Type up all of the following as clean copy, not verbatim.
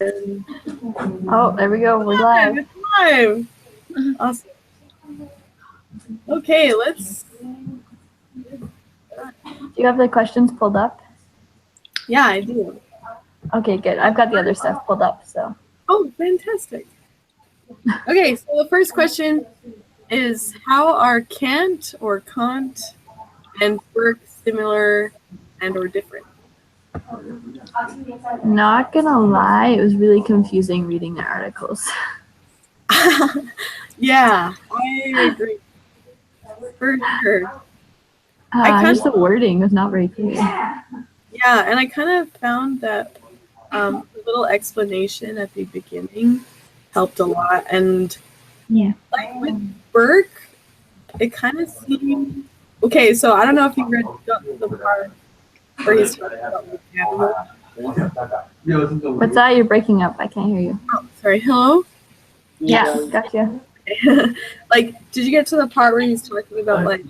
Oh, there we go. We're live. It's live. Awesome. Okay, let's. Do you have the questions pulled up? Yeah, I do. Okay, good. I've got the other stuff pulled up, so. Oh, fantastic. Okay, so the first question is, how are Kant or Kant and Burke similar and or different? Not gonna lie, it was really confusing reading the articles. Yeah, I agree. For sure. Just the wording was not very clear. Yeah, and I kind of found that the little explanation at the beginning helped a lot. And yeah, like with Burke, it kind of seemed okay. So I don't know if you read the part where he's talking about like animals. What's that? You're breaking up. I can't hear you. Oh, sorry. Hello. Yeah, gotcha. Like, did you get to the part where he's talking about like?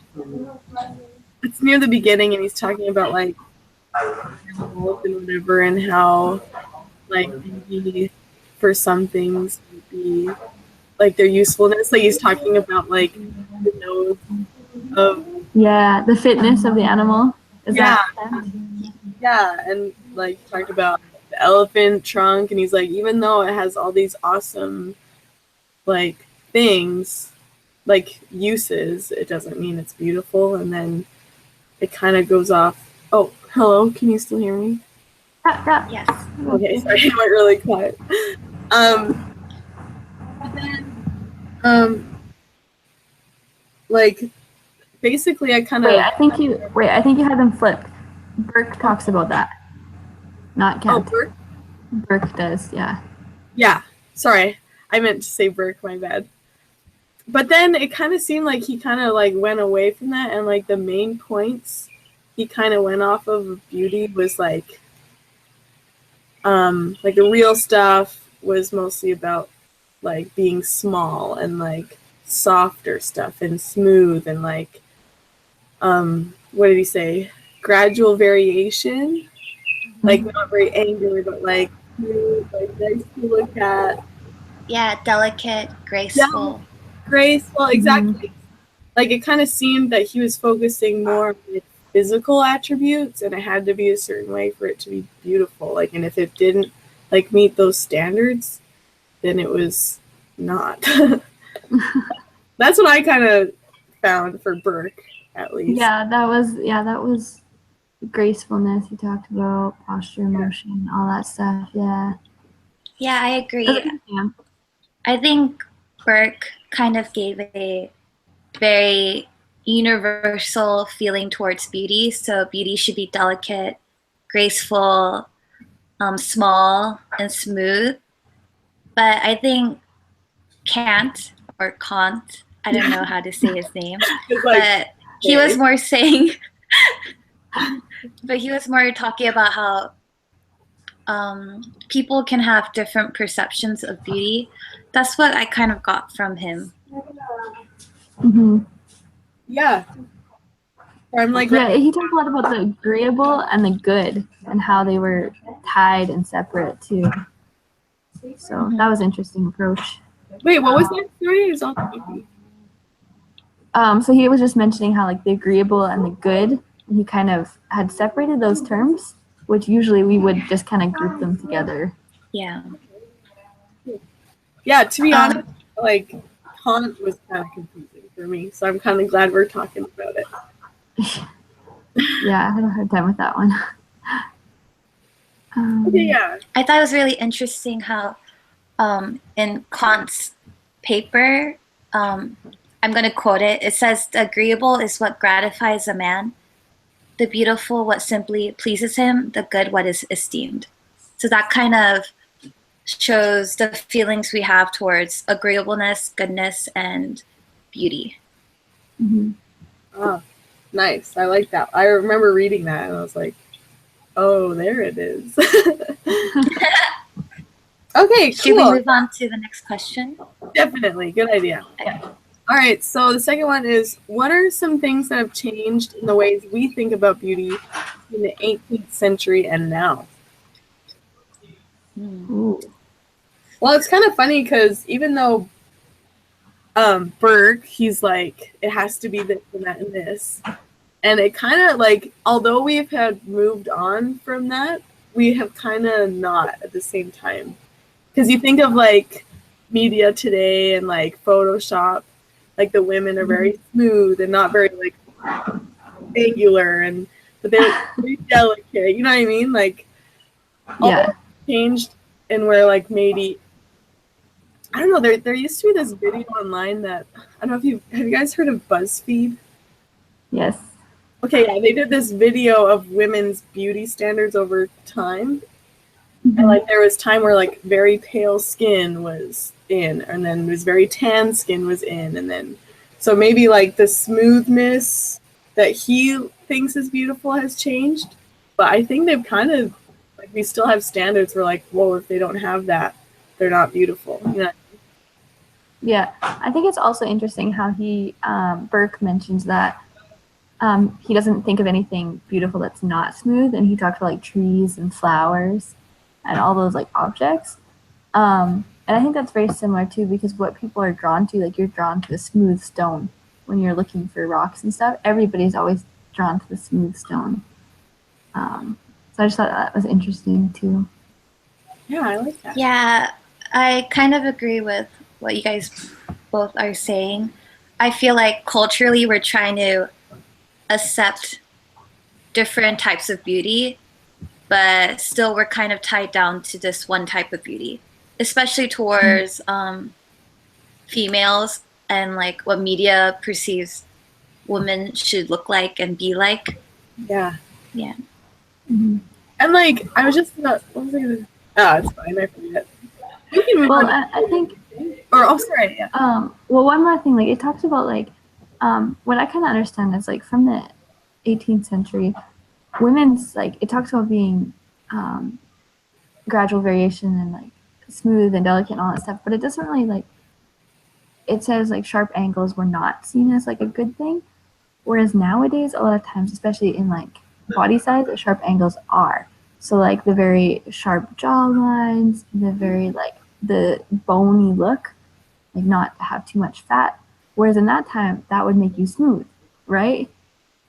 It's near the beginning, and he's talking about like animals and whatever, and how like maybe for some things would be like their usefulness. Like he's talking about like the nose of the fitness of the animal. Is that? Yeah, and like talked about the elephant trunk, and he's like, even though it has all these awesome like things, like uses, it doesn't mean it's beautiful. And then it kind of goes off. Oh, hello, can you still hear me? Yes. Okay, sorry, I went really quiet. But then, like, basically, I kind of. I think you had them flipped. Burke talks about that, not Kant. Oh, Burke. Burke does, yeah. Yeah, sorry, I meant to say Burke. My bad. But then it kind of seemed like he kind of like went away from that, and like the main points he kind of went off of beauty was like the real stuff was mostly about like being small and like softer stuff and smooth and like what did he say? Gradual variation, like not very angry, but like smooth, like nice to look at. Yeah, delicate, graceful. Yeah, graceful, exactly. Like it kind of seemed that he was focusing more on like physical attributes, and it had to be a certain way for it to be beautiful. Like, and if it didn't like meet those standards, then it was not. That's what I kind of found for Burke, at least. Yeah, that was gracefulness. He talked about posture, motion, all that stuff. Yeah. Yeah, I agree. I think Burke kind of gave a very universal feeling towards beauty. So beauty should be delicate, graceful, small, and smooth. But I think Kant, or Kant, I don't know how to say his name, but he was more saying, but he was more talking about how people can have different perceptions of beauty. That's what I kind of got from him. Mm-hmm. Yeah. I'm like, he talked a lot about the agreeable and the good and how they were tied and separate too. So that was an interesting approach. Wait, what was that story? It was all creepy. So he was just mentioning how like the agreeable and the good, and he kind of had separated those terms, which usually we would just kind of group them together. Yeah. Yeah, to be honest, like Kant was kind of confusing for me, so I'm kind of glad we're talking about it. Yeah, I had a hard time with that one. Okay, yeah. I thought it was really interesting how in Kant's paper, I'm going to quote it. It says, "The agreeable is what gratifies a man, the beautiful what simply pleases him, the good what is esteemed." So that kind of shows the feelings we have towards agreeableness, goodness, and beauty. Mm-hmm. Oh, nice. I like that. I remember reading that and I was like, oh, there it is. Okay, cool. Should we move on to the next question? Definitely. Good idea. Okay. All right, so the second one is, what are some things that have changed in the ways we think about beauty in the 18th century and now? Ooh. Well, it's kind of funny because even though Burke, he's like, it has to be this and that and this. And it kind of like, although we've had moved on from that, we have kind of not at the same time. Because you think of like media today and like Photoshop, like the women are very smooth and not very like angular, and but they're very delicate. You know what I mean? Like, Yeah. Changed, and where like maybe I don't know. There used to be this video online that I don't know if have you guys heard of BuzzFeed? Yes. Okay, yeah, they did this video of women's beauty standards over time. And like there was time where like very pale skin was in, and then was very tan skin was in, and then so maybe like the smoothness that he thinks is beautiful has changed. But I think they've kind of like we still have standards where like, whoa, if they don't have that, they're not beautiful. You know? Yeah, I think it's also interesting how Burke mentions that he doesn't think of anything beautiful that's not smooth, and he talks about like trees and flowers and all those like objects. And I think that's very similar too, because what people are drawn to, like you're drawn to a smooth stone when you're looking for rocks and stuff. Everybody's always drawn to the smooth stone. So I just thought that was interesting too. Yeah, I like that. Yeah, I kind of agree with what you guys both are saying. I feel like culturally we're trying to accept different types of beauty, but still we're kind of tied down to this one type of beauty, especially towards females and like what media perceives women should look like and be like. Yeah. Yeah. Mm-hmm. And like I was just what was I gonna? Oh, it's fine. I forget. We can move Well, on. I think. Or oh, sorry. Yeah. Well, one more thing. Like it talks about like what I kind of understand is like from the 18th century, women's like it talks about being gradual variation and like smooth and delicate and all that stuff, but it doesn't really like it says like sharp angles were not seen as like a good thing, whereas nowadays a lot of times, especially in like body size, sharp angles are. So like the very sharp jaw lines, the very like the bony look, like not have too much fat, whereas in that time that would make you smooth, right?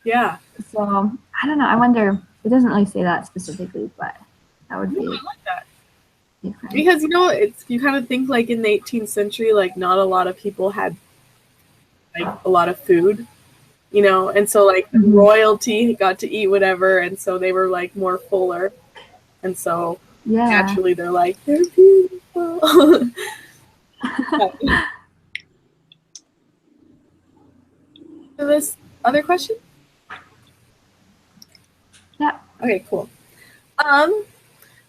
Yeah. So I don't know, I wonder, it doesn't really say that specifically, but that would be I like that. different. Because you know, it's you kind of think like in the 18th century, like not a lot of people had like a lot of food, you know, and so like royalty got to eat whatever, and so they were like more fuller, and so naturally they're like they're beautiful. So this other question? Yeah. Okay, cool.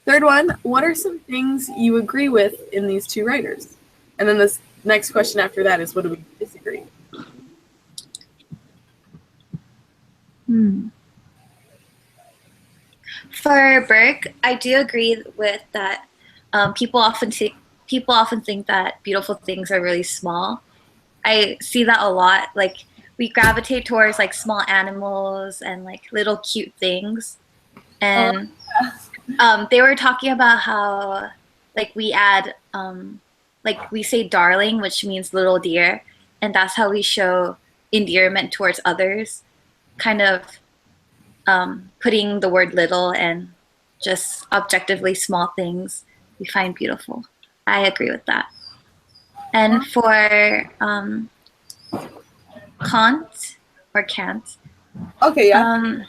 Third one, what are some things you agree with in these two writers? And then this next question after that is what do we disagree? For Burke, I do agree with that. People often think that beautiful things are really small. I see that a lot. Like we gravitate towards like small animals and like little cute things. And they were talking about how like we add like we say darling, which means little dear, and that's how we show endearment towards others, kind of putting the word little and just objectively small things we find beautiful. I agree with that. And for Kant or Kant, okay, yeah.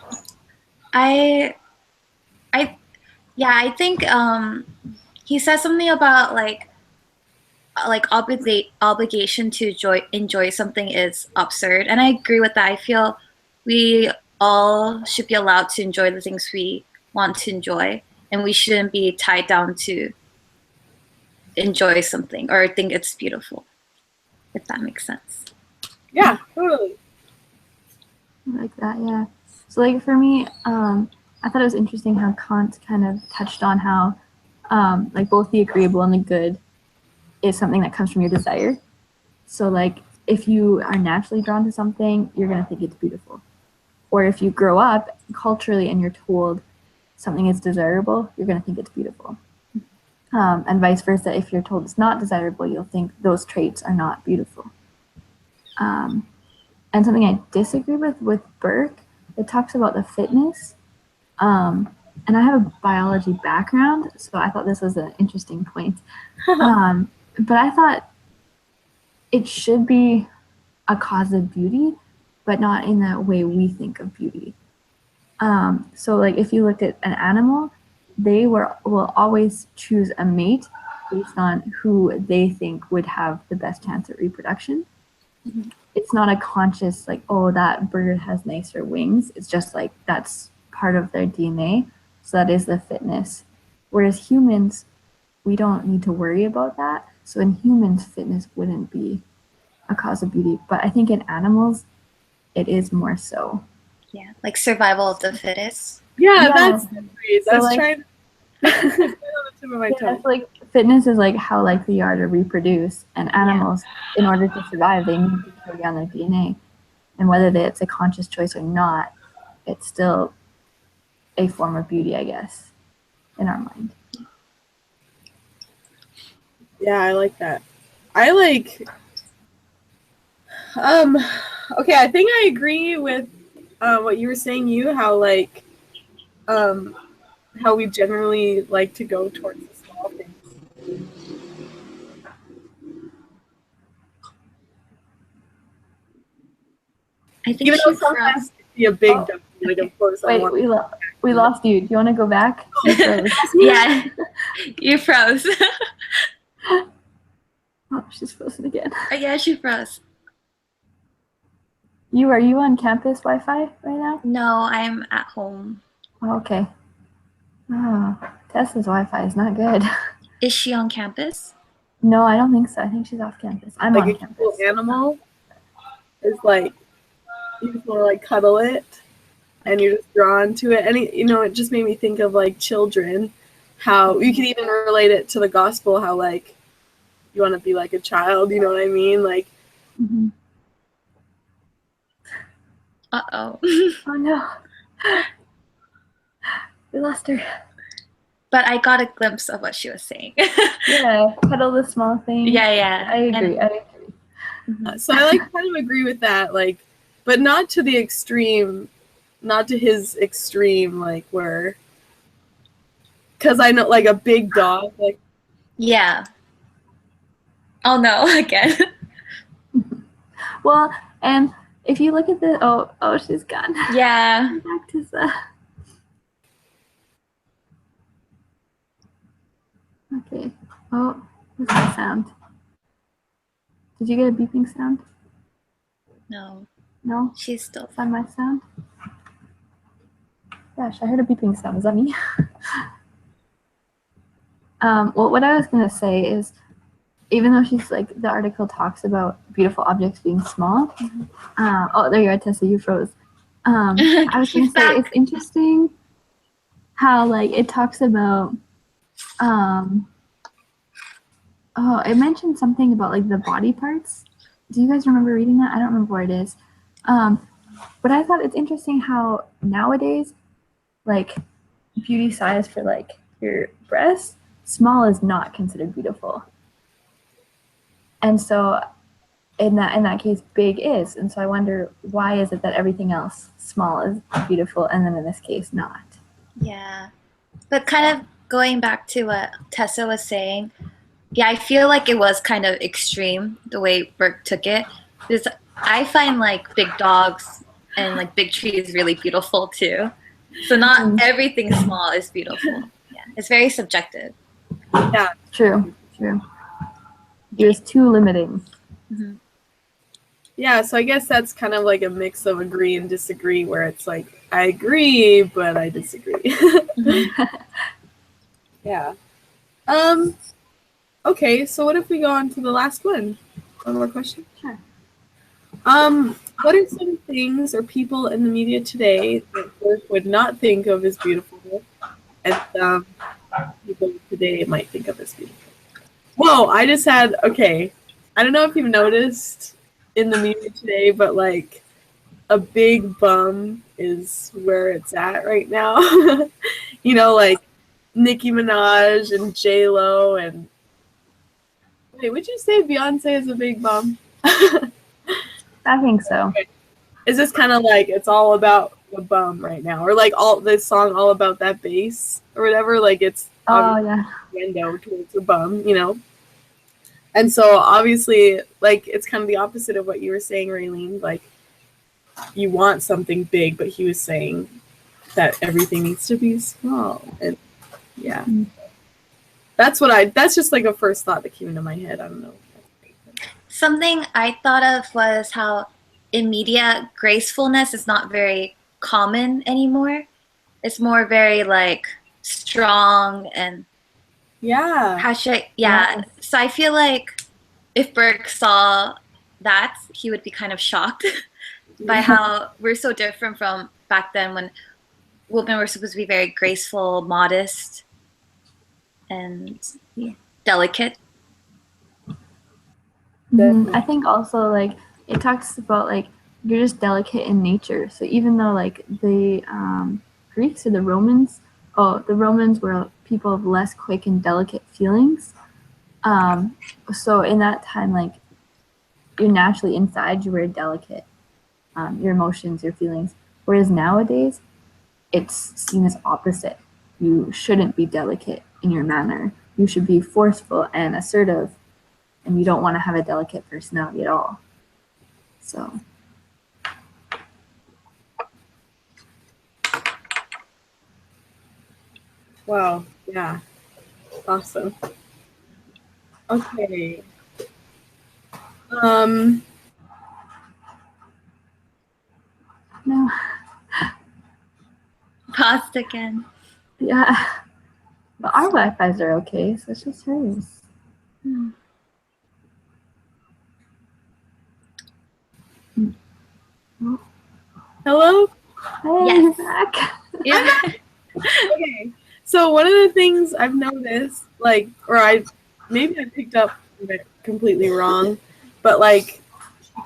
I think he says something about like obligation to enjoy something is absurd, and I agree with that. I feel we all should be allowed to enjoy the things we want to enjoy, and we shouldn't be tied down to enjoy something or think it's beautiful, if that makes sense. Yeah, totally. I like that, yeah. So like for me, I thought it was interesting how Kant kind of touched on how like both the agreeable and the good is something that comes from your desire. So like if you are naturally drawn to something, you're gonna think it's beautiful. Or if you grow up culturally and you're told something is desirable, you're gonna think it's beautiful. And vice versa. If you're told it's not desirable, you'll think those traits are not beautiful. And something I disagree with Burke, it talks about the fitness. And I have a biology background, so I thought this was an interesting point. But I thought it should be a cause of beauty, but not in the way we think of beauty. So like if you looked at an animal, they will always choose a mate based on who they think would have the best chance at reproduction. Mm-hmm. It's not a conscious like, oh, that bird has nicer wings. It's just like that's part of their DNA. So that is the fitness. Whereas humans, we don't need to worry about that. So in humans, fitness wouldn't be a cause of beauty. But I think in animals, it is more so. Yeah, like survival of the fittest. Yeah. That's the phrase. I was like, trying to on the tip of my tongue. Like fitness is like how likely you are to reproduce, and animals, in order to survive, they need to carry on their DNA. And whether it's a conscious choice or not, it's still a form of beauty, I guess, in our mind. Yeah, I like that. I like. Okay, I think I agree with what you were saying. How like, how we generally like to go towards the small things. I think even though sometimes it'd be a big dump, like of course. Wait, we lost you. Do you want to go back? Yeah, you froze. Oh, she's frozen again. Yeah, she froze. Are you on campus Wi-Fi right now? No, I'm at home. Oh, okay. Oh, Tessa's Wi-Fi is not good. Is she on campus? No, I don't think so. I think she's off campus. I'm like on a campus. Cool animal is like you just want to like cuddle it, and you're just drawn to it. And it just made me think of like children, how you could even relate it to the gospel. How like you want to be like a child. You know what I mean? Like. Mm-hmm. Uh-oh. Oh no. We lost her. But I got a glimpse of what she was saying. Yeah, cuddle the small thing. Yeah. I agree. So I like kind of agree with that, like, but not to the extreme, not to his extreme, like where, because I know like a big dog, like. Yeah. Oh no, again. Well, and if you look at the oh she's gone. Yeah. Back to the. Okay. Oh, what's that sound? Did you get a beeping sound? No. No? She's still. Is that my sound? Gosh, I heard a beeping sound. Is that me? Well, what I was going to say is, even though she's like, the article talks about beautiful objects being small. Mm-hmm. Oh, there you are, Tessa. You froze. I was going to say, it's interesting how like it talks about it mentioned something about like the body parts. Do you guys remember reading that? I don't remember where it is. But I thought it's interesting how nowadays, like beauty size for like your breasts, small is not considered beautiful. And so in that case, big is. And so I wonder, why is it that everything else small is beautiful and then in this case not? Yeah. But kind of going back to what Tessa was saying, yeah, I feel like it was kind of extreme the way Burke took it. Because I find like big dogs and like big trees really beautiful too. So not everything small is beautiful. Yeah, it's very subjective. Yeah, true. It was too limiting. Mm-hmm. Yeah, so I guess that's kind of like a mix of agree and disagree, where it's like I agree, but I disagree. Mm-hmm. Yeah. Okay, so what if we go on to the last one? One more question? Sure. What are some things or people in the media today that Burke would not think of as beautiful, and people today might think of as beautiful? Whoa, I just had, okay, I don't know if you've noticed in the media today, but like a big bum is where it's at right now. Like Nicki Minaj and J-Lo and wait, would you say Beyonce is a big bum? I think so. Is this kind of like it's all about the bum right now, or like all this song all about that bass or whatever? Like it's window towards the bum, you know. And so obviously, like it's kind of the opposite of what you were saying, Raylene. Like you want something big, but he was saying that everything needs to be small. And yeah, that's just like a first thought that came into my head. I don't know. Something I thought of was how in media, gracefulness is not very common anymore. It's more very like strong and Yes. So I feel like if Burke saw that, he would be kind of shocked by how we're so different from back then when women were supposed to be very graceful, modest, and delicate. I think also like it talks about like you're just delicate in nature. So even though like the Greeks or the Romans were people of less quick and delicate feelings. So in that time, like you're naturally inside, you were delicate, your emotions, your feelings. Whereas nowadays, it's seen as opposite. You shouldn't be delicate in your manner. You should be forceful and assertive, and you don't want to have a delicate personality at all. So. Wow. Yeah. Awesome. Okay. No. Paused again. Yeah. But our Wi-Fi's are okay, so it's just hers. Hello? Hey, Yes. you're back. Yeah. Okay. So one of the things I've noticed, like, maybe I picked up it completely wrong, but like,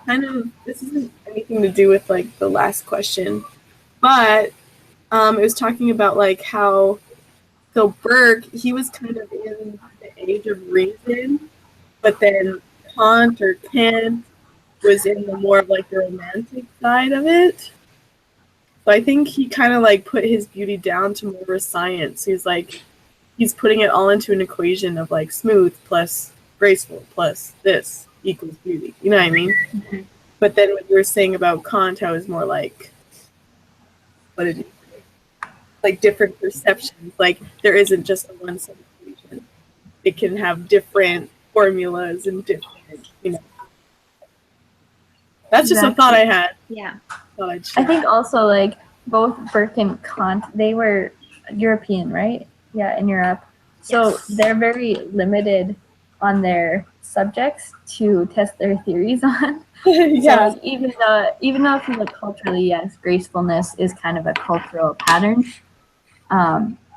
kind of, this isn't anything to do with like the last question, but it was talking about like how, so Burke, he was kind of in the age of reason, but then Kant was in the more of like the romantic side of it. So I think he kind of like put his beauty down to more of a science. He's putting it all into an equation of like smooth plus graceful plus this equals beauty. You know what I mean? Mm-hmm. But then what you were saying about Kant, how it's more like, what did you say? Like different perceptions. Like there isn't just a one set equation. It can have different formulas and different, you know. That's just a thought I had. Yeah. I think also like both Burke and Kant, they were European, right? Yeah, in Europe. So Yes. they're very limited on their subjects to test their theories on. Yeah. So even though if you look culturally, yes, gracefulness is kind of a cultural pattern.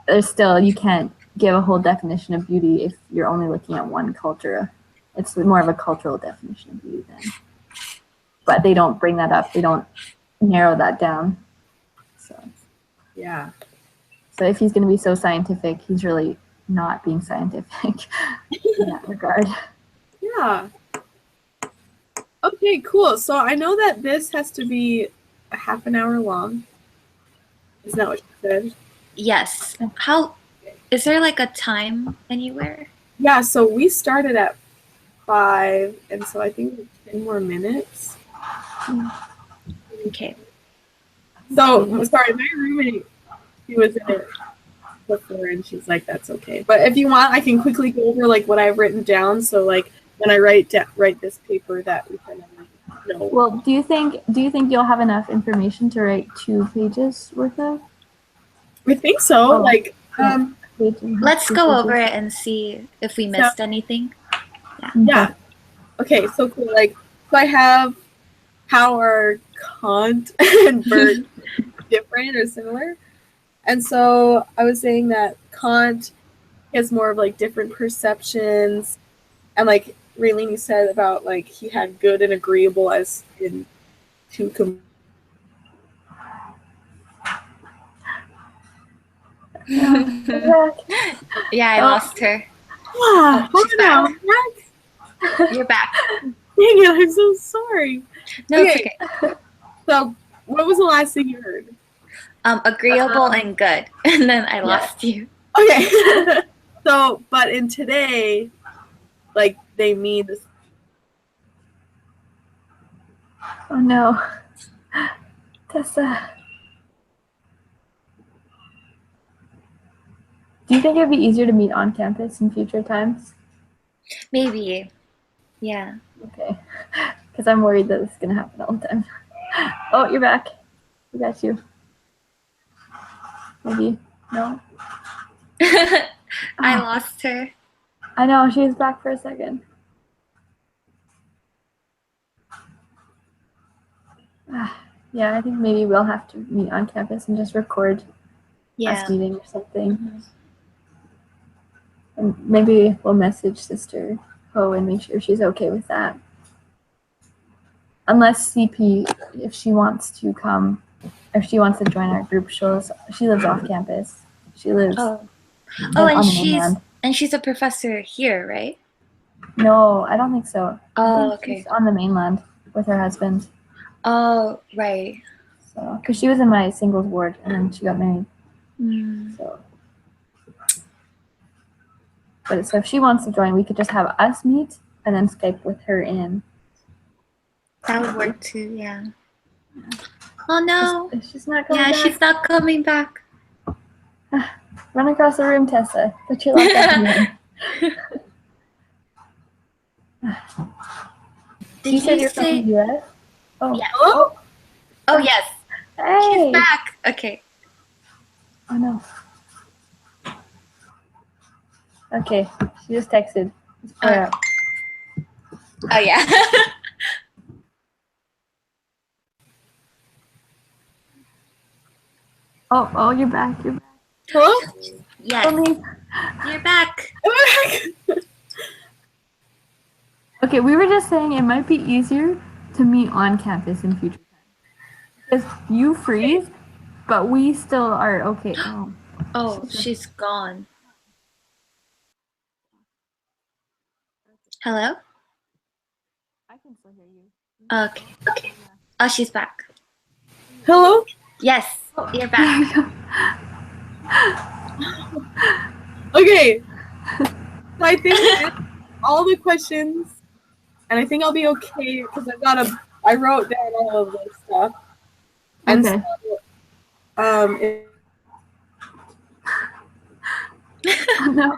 There's still you can't give a whole definition of beauty if you're only looking at one culture. It's more of a cultural definition of beauty then. But they don't bring that up. They don't narrow that down. So Yeah. So if he's going to be so scientific, he's really not being scientific in that regard. Yeah. Okay, cool. So I know that this has to be a half an hour long. Isn't that what you said? Yes. How is there like a time anywhere? Yeah, so we started at 5, and so I think 10 more minutes. Okay. So sorry, my roommate, she was in it before, and she's like, "That's okay." But if you want, I can quickly go over like what I've written down. So like when I write this paper, that we kind of like know. Well, do you think you'll have enough information to write 2 pages worth of? I think so. Oh, like let's go over it and see if we missed anything. Yeah. Okay, so cool. Like, so I have how are Kant and Burke different or similar? And so I was saying that Kant has more of like different perceptions, and like Raylene said about like he had good and agreeable as in two. No, Yeah, I lost her. Ah, Oh, she's now. back. You're back. Dang it, I'm so sorry. No, it's Okay, okay. so what was the last thing you heard? Agreeable and good. And then I Yeah. lost you. Okay. So, but in today, like, they mean this. Oh no. Tessa. Do you think it'd be easier to meet on campus in future times? Maybe. Yeah. Okay. Because I'm worried that it's going to happen all the time. Oh, you're back. We got you. Maybe. No? I Oh, lost her. I know. She was back for a second. Yeah, I think maybe we'll have to meet on campus and just record Yeah. us meeting or something. And maybe we'll message Sister Ho and make sure she's okay with that. Unless CP, if she wants to come, if she wants to join our group, she lives off campus. She lives Oh, on the mainland. she's a professor here, right? No, I don't think so. I Oh, think okay. she's on the mainland with her husband. Oh, right. So, because she was in my singles ward and then she got married. Mm. So, but so if she wants to join, we could just have us meet and then Skype with her in. That would work too, yeah. Oh no. She's not coming Yeah, back. she's not coming back. Run across the room, Tessa. Put your lock back again. Did You said you you're from say? the US? Oh. Yeah. Oh, Oh yes. Hey. She's back. Okay. Oh no. Okay, she just texted. Let's pour Okay. out. Oh yeah. Oh, you're back. You're back. hello? Yes. Only... You're back. Okay, we were just saying it might be easier to meet on campus in future times. Because you freeze, but we still are okay. Oh. Oh, she's gone. Hello? I can still hear you. Okay. Oh, she's back. Hello? Yes, you're back. Okay. So I think that's all the questions, and I think I'll be okay because I wrote down all of this stuff. And Okay. so, Oh no. no?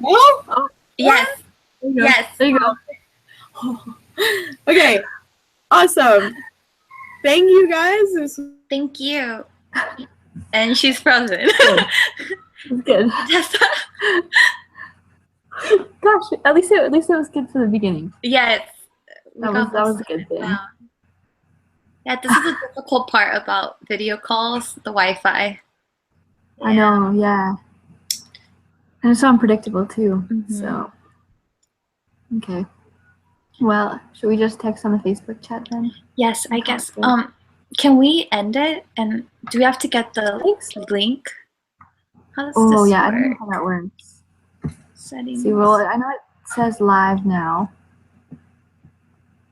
Oh, Yes. there you go. Yes. There you go. Okay. Awesome. Thank you guys. Thank you. And she's frozen. Good. It's good. Tessa. Gosh, at least it was good for the beginning. Yes. That was a good thing. Wow. Yeah, this is the difficult part about video calls, the Wi-Fi. I know, yeah. And it's so unpredictable too. Mhm. So okay. Well, should we just text on the Facebook chat then? Yes, I guess. Can we end it? And do we have to get the link? How does this yeah, work? I don't know how that works. Settings. See, well, I know it says live now.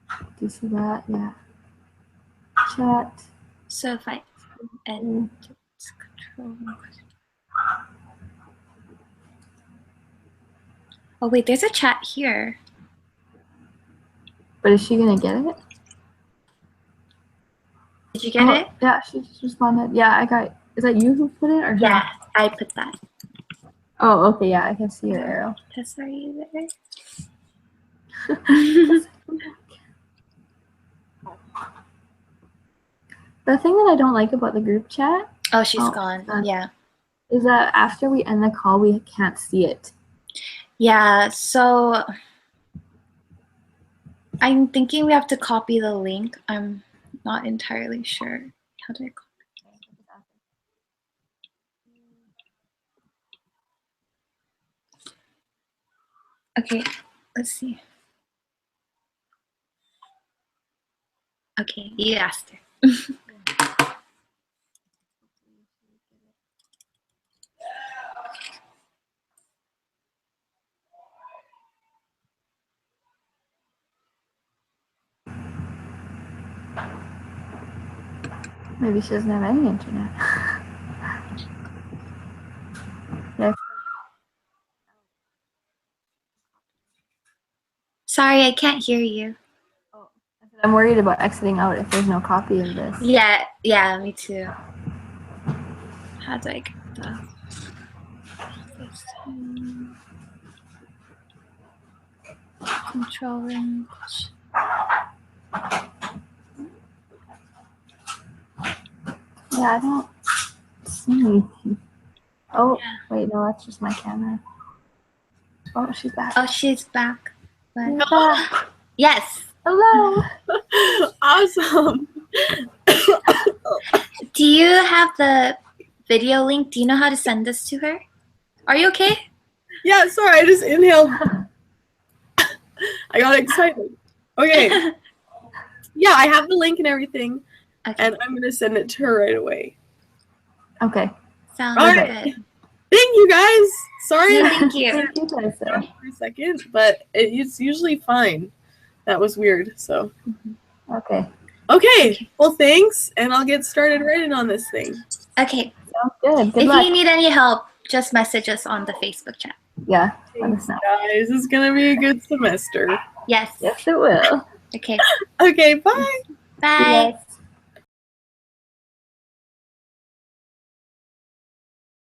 Do you see that? Yeah. Chat. So if I end control. Oh wait, there's a chat here. But is she gonna get it? Did you get it? Yeah, she just responded. Yeah, I got. Is that you who put it or her? Yeah, I put that. Oh, okay. Yeah, I can see your arrow. Tessa, are you there? The thing that I don't like about the group chat. Oh, she's gone. Yeah. Is that after we end the call, we can't see it. Yeah, so I'm thinking we have to copy the link. I'm not entirely sure. How do I copy? Okay, let's see. Okay, you asked her. Maybe she doesn't have any internet. Yeah. Sorry, I can't hear you. I'm worried about exiting out if there's no copy of this. Yeah, me too. How do I get the control range? Yeah, I don't see anything. Oh, wait, no, that's just my camera. Oh, she's back. Oh, she's back. But She's back. yes. Hello. Awesome. Do you have the video link? Do you know how to send this to her? Are you okay? Yeah, sorry, I just inhaled. I got excited. Okay. Yeah, I have the link and everything, and I'm going to send it to her right away. Okay. Sounds right. good. Thank you, guys. Sorry No, thank you. Thank you, Tessa. for a second, but it's usually fine. That was weird, so. Okay. Okay, well, thanks, and I'll get started writing on this thing. Okay. Sounds good. Good If luck. you need any help, just message us on the Facebook chat. Yeah, let Thanks, us know. guys. It's going to be a good semester. Yes. Yes, it will. Okay. Okay, bye. Bye. Yes.